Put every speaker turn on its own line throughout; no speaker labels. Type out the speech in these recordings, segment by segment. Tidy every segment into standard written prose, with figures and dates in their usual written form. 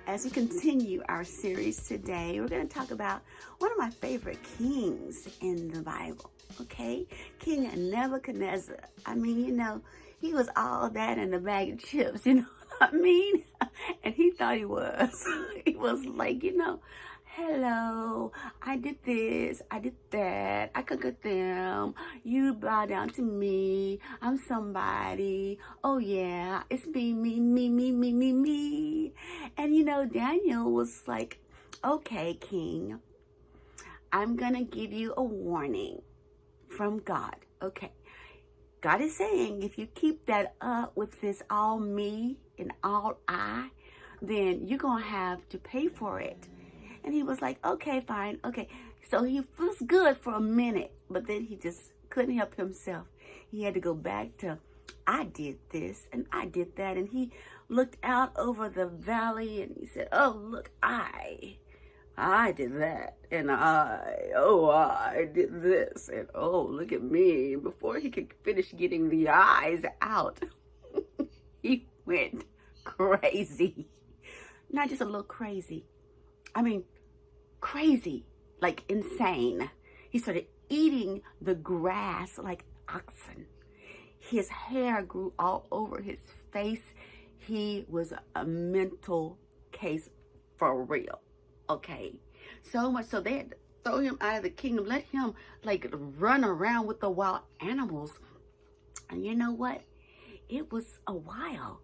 As we continue our series today, we're going to talk about one of my favorite kings in the Bible, okay? King Nebuchadnezzar. I mean, he was all that in a bag of chips, you know what I mean? And he thought he was. He was like, hello, I did this, I did that, I conquered them, you bow down to me, I'm somebody, oh yeah, it's me. And Daniel was like, okay, king, I'm gonna give you a warning from God, okay? God is saying, if you keep that up with this all me and all I, then you're gonna have to pay for it. And he was like, okay, fine, okay. So he was good for a minute, but then he just couldn't help himself. He had to go back to, I did this and I did that. And he looked out over the valley and he said, oh, look, I did that. And I did this. And oh, look at me. And before he could finish getting the eyes out, he went crazy. Not just a little crazy. I mean, crazy, like insane. He started eating the grass like oxen. His hair grew all over his face. He was a mental case for real, okay? So much so they had to throw him out of the kingdom, let him like run around with the wild animals. And you know what? It was a while.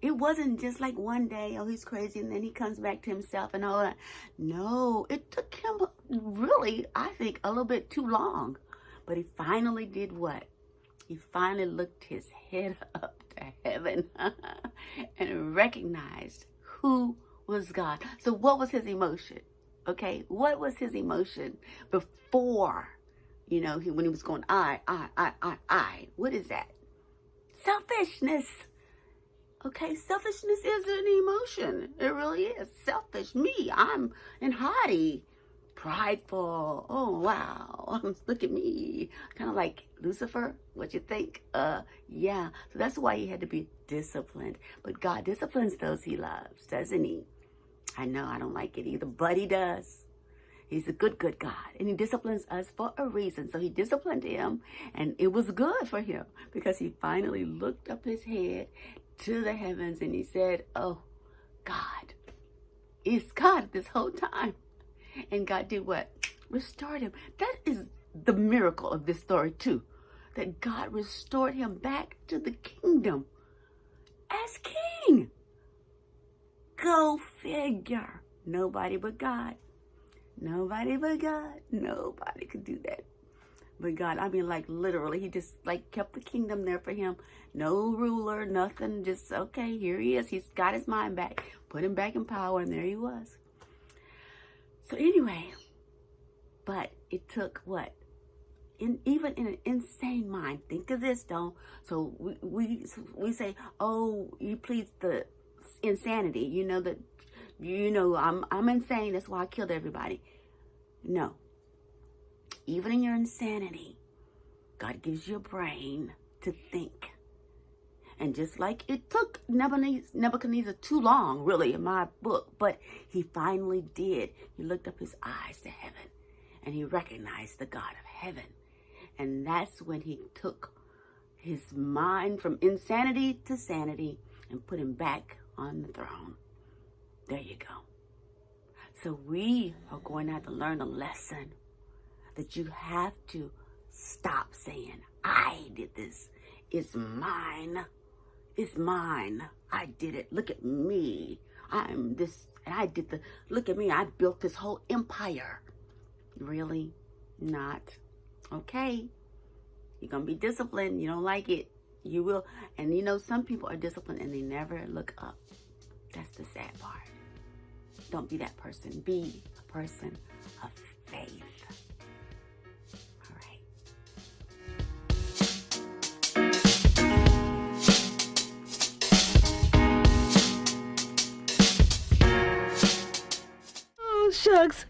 It wasn't just like one day, oh, he's crazy, and then he comes back to himself and all that. No, it took him really, I think, a little bit too long. But he finally did what? He finally looked his head up to heaven and recognized who was God. So what was his emotion? Okay, what was his emotion before, when he was going, I? What is that? Selfishness. Okay, selfishness is an emotion. It really is. Selfish. Me, I'm haughty, prideful. Oh, wow. Look at me. Kind of like Lucifer. What you think? Yeah. So that's why he had to be disciplined. But God disciplines those he loves, doesn't he? I know I don't like it either, but he does. He's a good God. And he disciplines us for a reason. So he disciplined him, and it was good for him because he finally looked up his head to the heavens and he said, oh, God, it's God this whole time. And God did what? Restored him. That is the miracle of this story too, that God restored him back to the kingdom as king. Go figure. Nobody but God. Nobody but God. Nobody could do that. But God, I mean, like literally, he just like kept the kingdom there for him. No ruler, nothing. Just, okay, here he is. He's got his mind back. Put him back in power, and there he was. So anyway, but it took what? Even in an insane mind. Think of this, though. So we say, oh, you plead the insanity. I'm insane. That's why I killed everybody. No. Even in your insanity, God gives you a brain to think. And just like it took Nebuchadnezzar too long, really, in my book, but he finally did. He looked up his eyes to heaven, and he recognized the God of heaven. And that's when he took his mind from insanity to sanity and put him back on the throne. There you go. So we are going to have to learn a lesson that you have to stop saying, I did this. It's mine. It's mine. I did it. Look at me. I'm this, and I did look at me. I built this whole empire. Really? Not. Okay. You're going to be disciplined. You don't like it. You will. And some people are disciplined and they never look up. That's the sad part. Don't be that person. Be a person of faith.
Shucks,